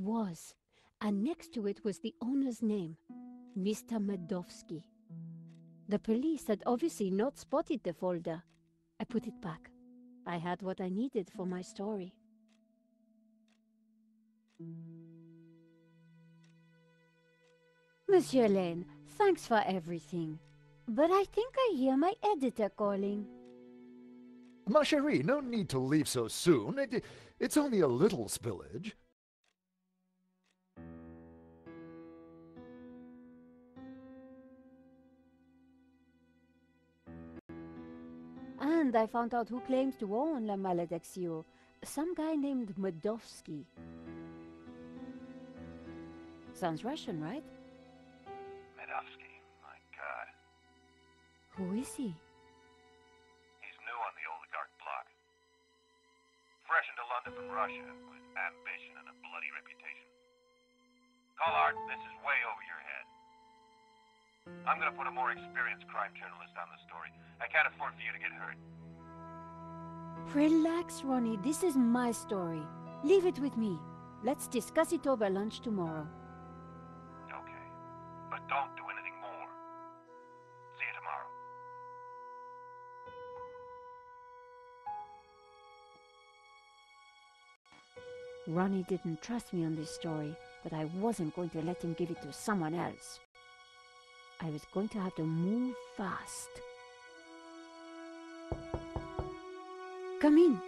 was, and next to it was the owner's name, Mr. Medovsky. The police had obviously not spotted the folder. I put it back. I had what I needed for my story. Monsieur Lane, thanks for everything. But I think I hear my editor calling. Ma chérie, no need to leave so soon. It's only a little spillage. And I found out who claims to own La Malediccio. Some guy named Medovsky. Sounds Russian, right? Medovsky, my God. Who is he? He's new on the oligarch block. Fresh into London from Russia, with ambition and a bloody reputation. Collard, this is way over your head. I'm gonna put a more experienced crime journalist on the story. I can't afford for you to get hurt. Relax, Ronnie. This is my story. Leave it with me. Let's discuss it over lunch tomorrow. Okay. But don't do anything more. See you tomorrow. Ronnie didn't trust me on this story, but I wasn't going to let him give it to someone else. I was going to have to move fast. Come in.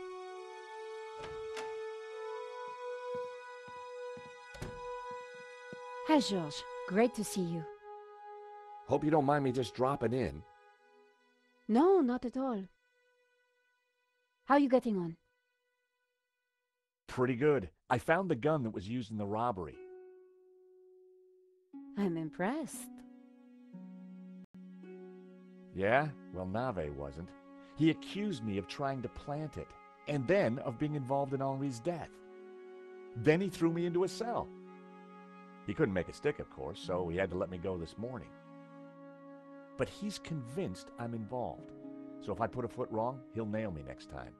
Hi, George. Great to see you. Hope you don't mind me just dropping in. No, not at all. How are you getting on? Pretty good. I found the gun that was used in the robbery. I'm impressed. Yeah? Well, Nave wasn't. He accused me of trying to plant it, and then of being involved in Henri's death. Then he threw me into a cell. He couldn't make a stick, of course, so he had to let me go this morning. But he's convinced I'm involved, so if I put a foot wrong, he'll nail me next time.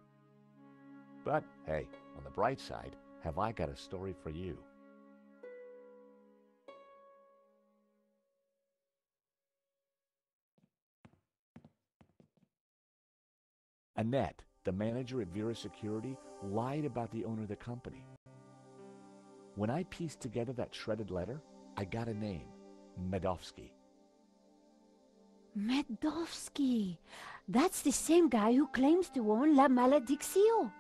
But, hey, on the bright side, have I got a story for you. Annette, the manager at Vera Security, lied about the owner of the company. When I pieced together that shredded letter, I got a name, Medovsky. Medovsky! That's the same guy who claims to own La Malediccio.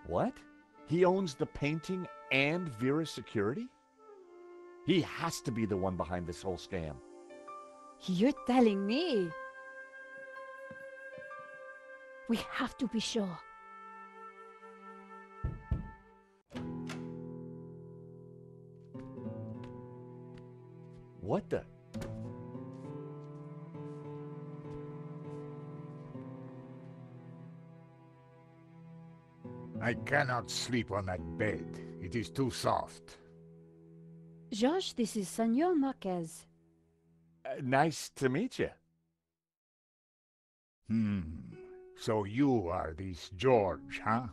What? He owns the painting and Vera Security? He has to be the one behind this whole scam. You're telling me? We have to be sure. What the? I cannot sleep on that bed. It is too soft. George, this is Senor Marquez. Nice to meet you. So you are this George, huh?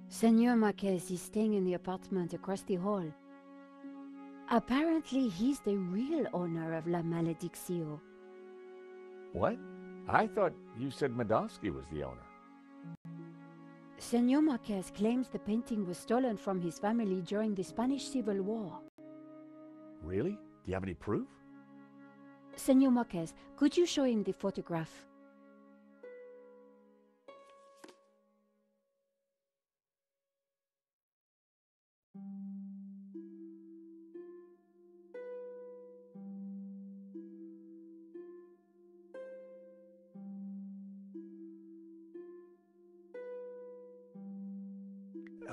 Senor Marquez is staying in the apartment across the hall. Apparently, he's the real owner of La Malediccio. What? I thought you said Medovsky was the owner. Senor Marquez claims the painting was stolen from his family during the Spanish Civil War. Really? Do you have any proof? Senor Marquez, could you show him the photograph?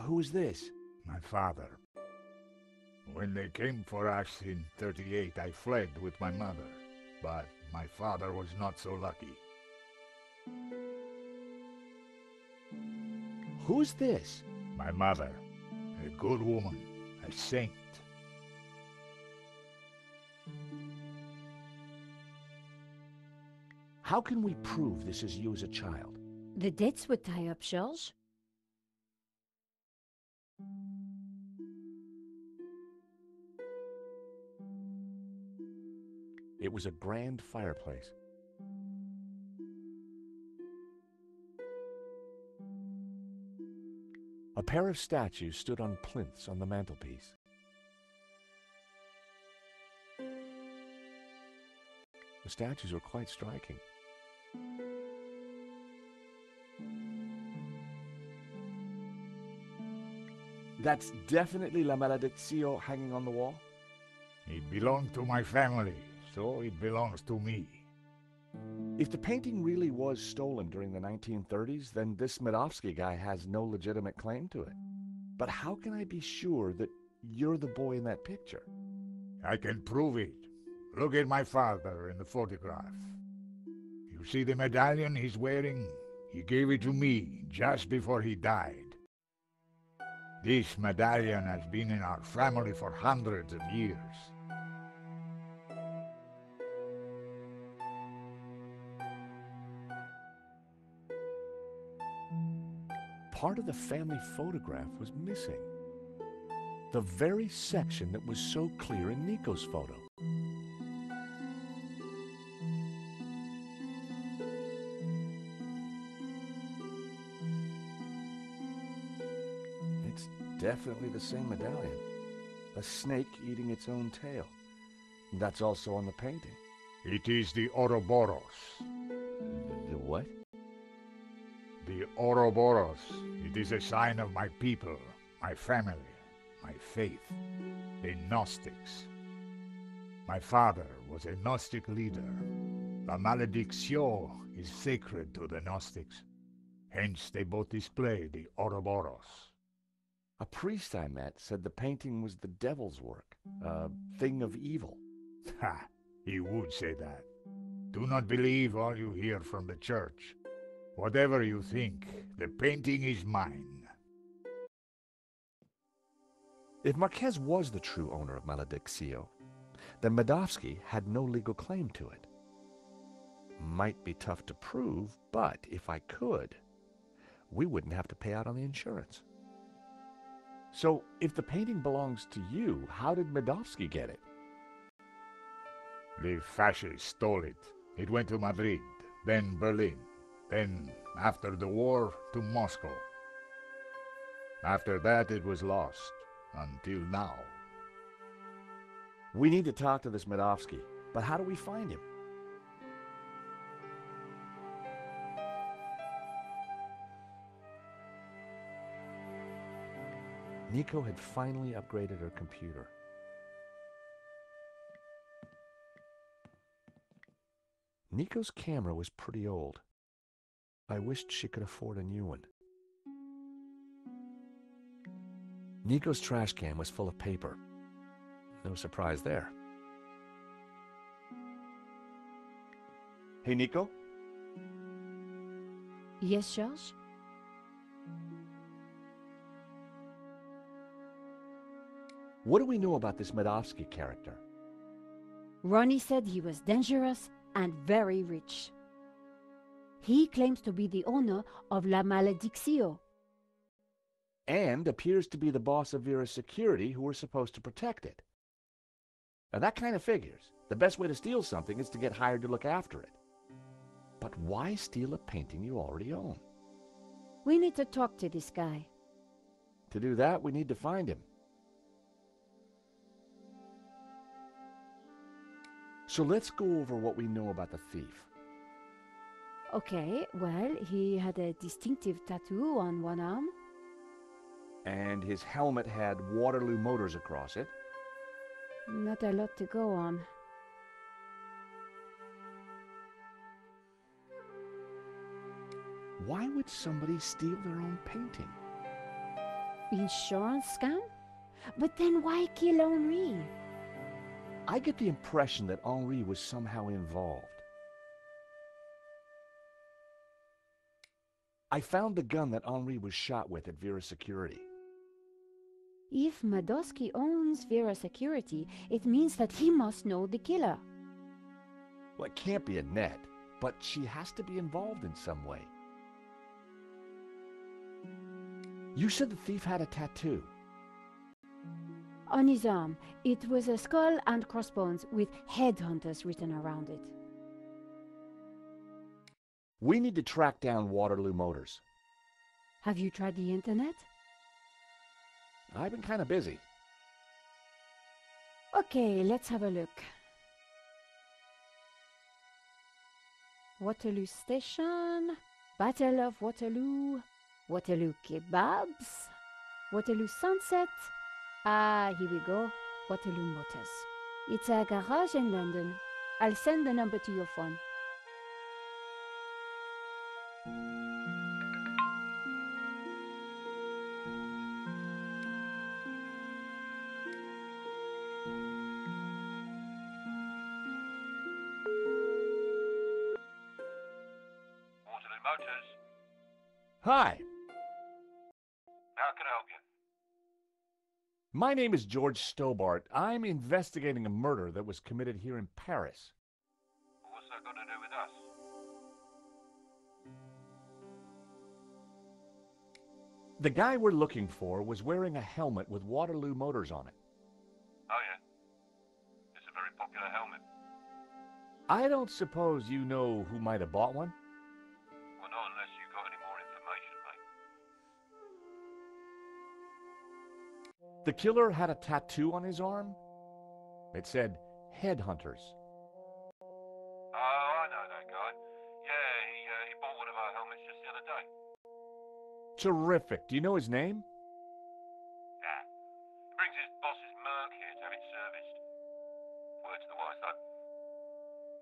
Who's this? My father. When they came for us in '38, I fled with my mother. But my father was not so lucky. Who's this? My mother. A good woman. A saint. How can we prove this is you as a child? The dates would tie up, George. It was a grand fireplace. A pair of statues stood on plinths on the mantelpiece. The statues were quite striking. That's definitely La Malediccio hanging on the wall? It belonged to my family, so it belongs to me. If the painting really was stolen during the 1930s, then this Smadovsky guy has no legitimate claim to it. But how can I be sure that you're the boy in that picture? I can prove it. Look at my father in the photograph. You see the medallion he's wearing? He gave it to me just before he died. This medallion has been in our family for hundreds of years. Part of the family photograph was missing. The very section that was so clear in Nico's photo. It's definitely the same medallion. A snake eating its own tail. That's also on the painting. It is the Ouroboros. The what? The Ouroboros. It is a sign of my people, my family, my faith, the Gnostics. My father was a Gnostic leader. La Malediccio is sacred to the Gnostics. Hence they both display the Ouroboros. A priest I met said the painting was the devil's work, a thing of evil. Ha! He would say that. Do not believe all you hear from the church. Whatever you think, the painting is mine. If Marquez was the true owner of Malediccio, then Smadovsky had no legal claim to it. Might be tough to prove, but if I could, we wouldn't have to pay out on the insurance. So, if the painting belongs to you, how did Smadovsky get it? The fascists stole it. It went to Madrid, then Berlin, then, after the war, to Moscow. After that, it was lost, until now. We need to talk to this Smadovsky, but how do we find him? Nico had finally upgraded her computer. Nico's camera was pretty old. I wished she could afford a new one. Nico's trash can was full of paper. No surprise there. Hey, Nico? Yes, George? What do we know about this Smadovsky character? Ronnie said he was dangerous and very rich. He claims to be the owner of La Malediccio. And appears to be the boss of Vera's security who were supposed to protect it. Now that kind of figures. The best way to steal something is to get hired to look after it. But why steal a painting you already own? We need to talk to this guy. To do that, we need to find him. So let's go over what we know about the thief. Okay, well, he had a distinctive tattoo on one arm. And his helmet had Waterloo Motors across it. Not a lot to go on. Why would somebody steal their own painting? Insurance scam? But then why kill Henri? I get the impression that Henri was somehow involved. I found the gun that Henri was shot with at Vera's security. If Smadovsky owns Vera Security, it means that he must know the killer. Well, it can't be Annette, but she has to be involved in some way. You said the thief had a tattoo. On his arm, it was a skull and crossbones with headhunters written around it. We need to track down Waterloo Motors. Have you tried the internet? I've been kind of busy. Okay, let's have a look. Waterloo Station, Battle of Waterloo, Waterloo Kebabs, Waterloo Sunset. Ah, here we go. Waterloo Motors. It's a garage in London. I'll send the number to your phone. Waterloo Motors. Hi, How can I help you? my name is George Stobbart. I'm investigating a murder that was committed here in Paris. What's that got to do with us? The guy we're looking for was wearing a helmet with Waterloo Motors on it. Oh, yeah. It's a very popular helmet. I don't suppose you know who might have bought one? Well, not unless you've got any more information, mate. The killer had a tattoo on his arm. It said, Headhunters. Oh, I know that guy. Yeah, he bought one of our helmets just the other day. Terrific. Do you know his name? Nah. He brings his boss's Merc here to have it serviced. Word to the wise, though.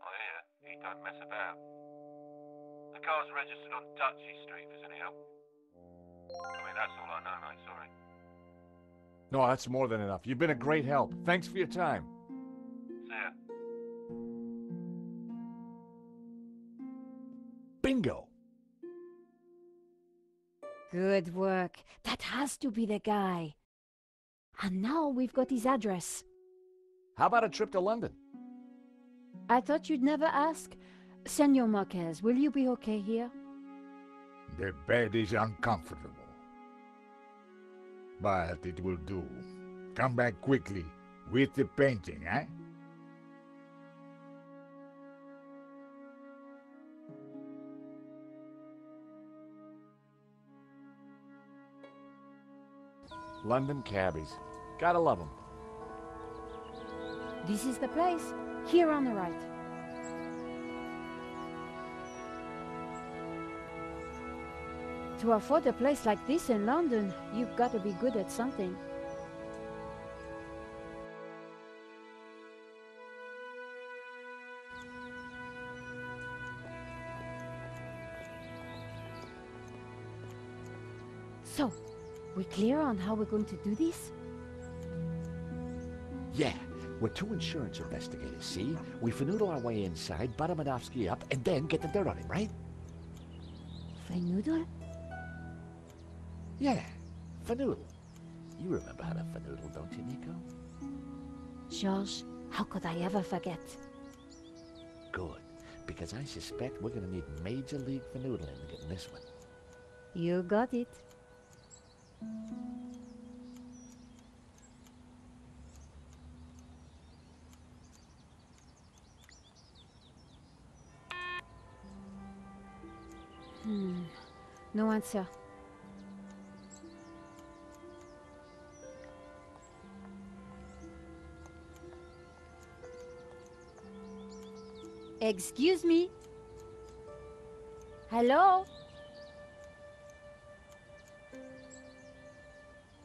I hear he don't mess about. The car's registered on Dutchy Street, if there's any help. I mean, that's all I know, mate, sorry. No, that's more than enough. You've been a great help. Thanks for your time. See ya. Bingo. Good work. That has to be the guy. And now we've got his address. How about a trip to London? I thought you'd never ask. Senor Marquez, will you be okay here? The bed is uncomfortable. But it will do. Come back quickly with the painting, eh? London cabbies. Gotta love them. This is the place. Here on the right. To afford a place like this in London, you've got to be good at something. So, we clear on how we're going to do this? Yeah, we're two insurance investigators, see? We finagle our way inside, butter Madofsky up, and then get the dirt on him, right? Finagle? Yeah, finagle. You remember how to finagle, don't you, Nico? George, how could I ever forget? Good, because I suspect we're gonna need major league finaggling to get in this one. You got it. No answer. Excuse me? Hello?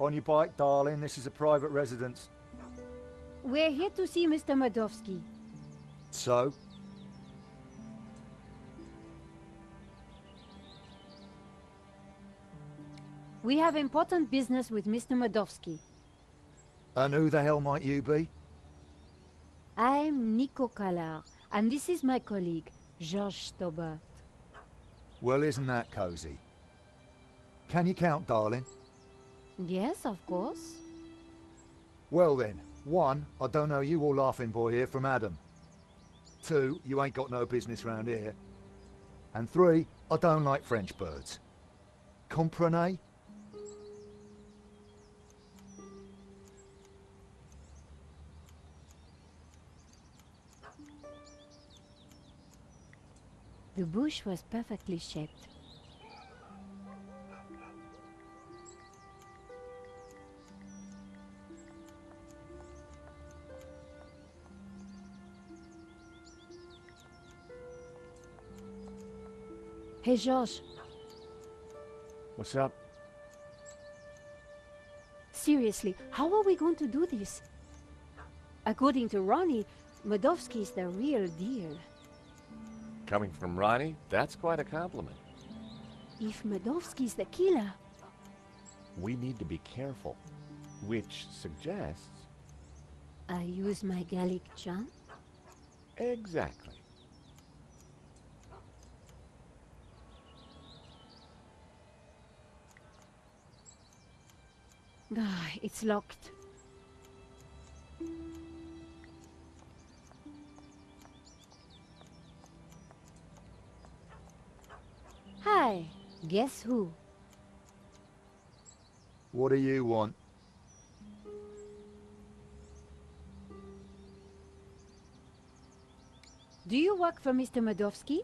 On your bike, darling. This is a private residence. We're here to see Mr. Madofsky. So? We have important business with Mr. Madofsky. And who the hell might you be? I'm Nico Collard, and this is my colleague, George Stobbart. Well, isn't that cozy? Can you count, darling? Yes, of course. Well then, 1, I don't know you or Laughing Boy here from Adam. 2, you ain't got no business round here. And 3, I don't like French birds. Comprenez? The bush was perfectly shaped. Hey, George. What's up? Seriously, how are we going to do this? According to Ronnie, Medovsky's the real deal. Coming from Ronnie, that's quite a compliment. If Medovsky's the killer... We need to be careful, which suggests... I use my Gallic charm? Exactly. Ah, it's locked. Hi, guess who? What do you want? Do you work for Mr. Medovsky?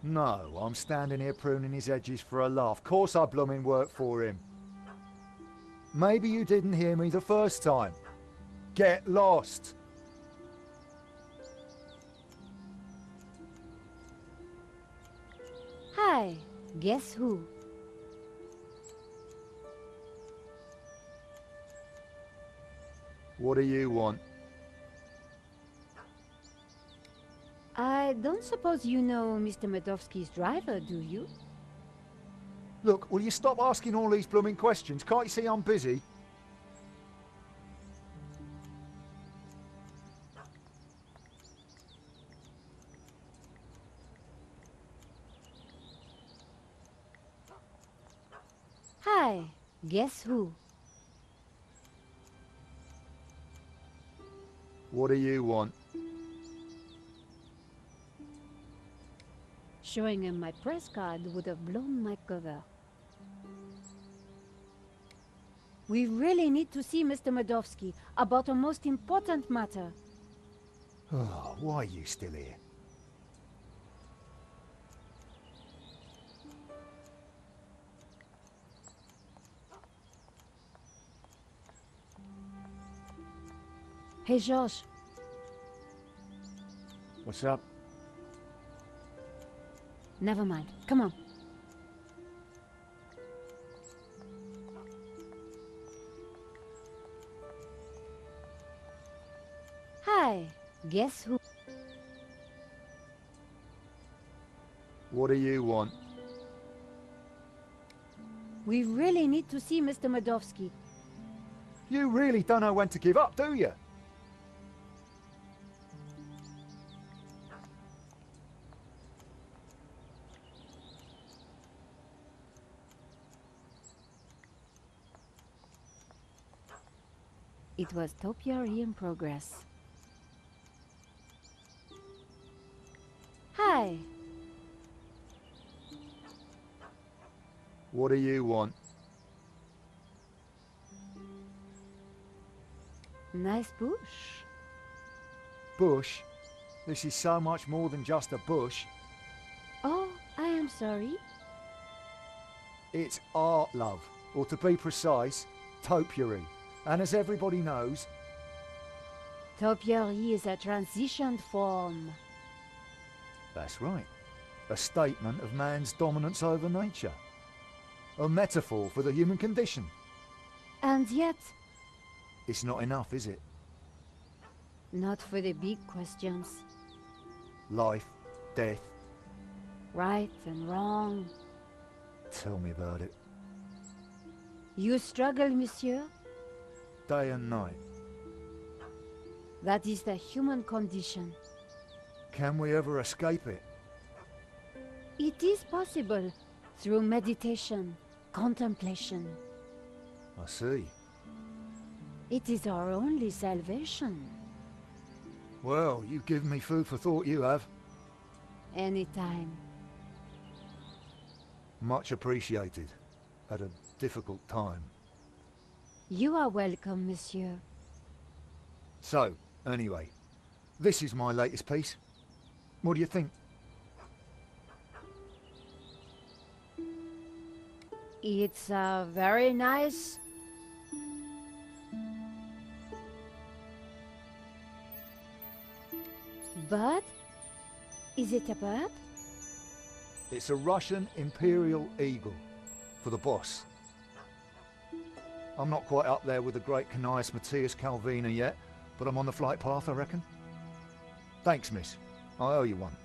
No, I'm standing here pruning his edges for a laugh. Course I bloomin' work for him. Maybe you didn't hear me the first time. Get lost. Hi, guess who? What do you want? I don't suppose you know Mr. Medovsky's driver, do you? Look, will you stop asking all these blooming questions? Can't you see I'm busy? Hi, guess who? What do you want? Showing him my press card would have blown my cover. We really need to see Mr. Medovsky about a most important matter. Oh, why are you still here? Hey, George. What's up? Never mind. Come on. Hi. Guess who? What do you want? We really need to see Mr. Medovsky. You really don't know when to give up, do you? It was topiary in progress. Hi. What do you want? Nice bush. Bush? This is so much more than just a bush. Oh, I am sorry. It's art, love. Or to be precise, topiary. And as everybody knows... Topiary is a transitioned form. That's right. A statement of man's dominance over nature. A metaphor for the human condition. And yet... It's not enough, is it? Not for the big questions. Life, death. Right and wrong. Tell me about it. You struggle, monsieur? Day and night. That is the human condition. Can we ever escape it? It is possible through meditation, contemplation. I see. It is our only salvation. Well, you've given me food for thought, you have. Anytime. Much appreciated. At a difficult time. You are welcome, monsieur. So, anyway, this is my latest piece. What do you think? It's very nice. Bird? Is it a bird? It's a Russian Imperial Eagle for the boss. I'm not quite up there with the great Canius Matthias Calvina yet, but I'm on the flight path, I reckon. Thanks, miss. I owe you one.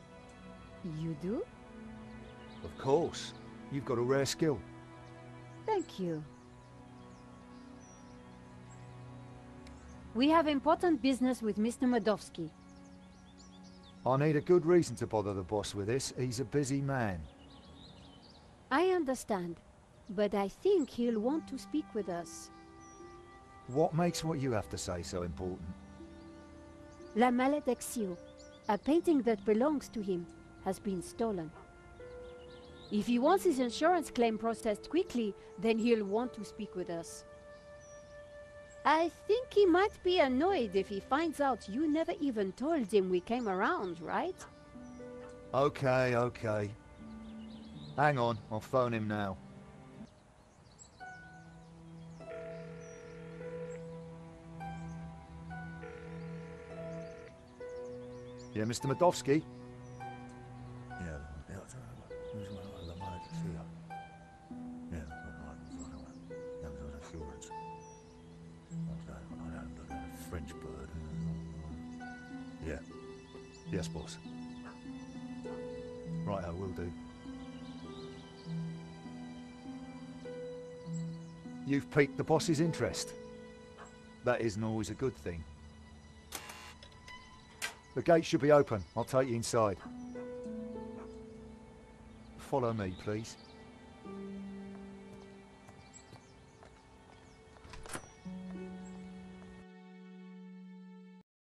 You do? Of course. You've got a rare skill. Thank you. We have important business with Mr. Medovsky. I need a good reason to bother the boss with this. He's a busy man. I understand, but I think he'll want to speak with us. What makes what you have to say so important? La Maledicción, a painting that belongs to him, has been stolen. If he wants his insurance claim processed quickly, then he'll want to speak with us. I think he might be annoyed if he finds out you never even told him we came around, right? Okay, okay. Hang on, I'll phone him now. Yeah, Mr. Medovsky? French bird. Yeah. Yes, boss. Right, I will do. You've piqued the boss's interest. That isn't always a good thing. The gate should be open. I'll take you inside. Follow me, please.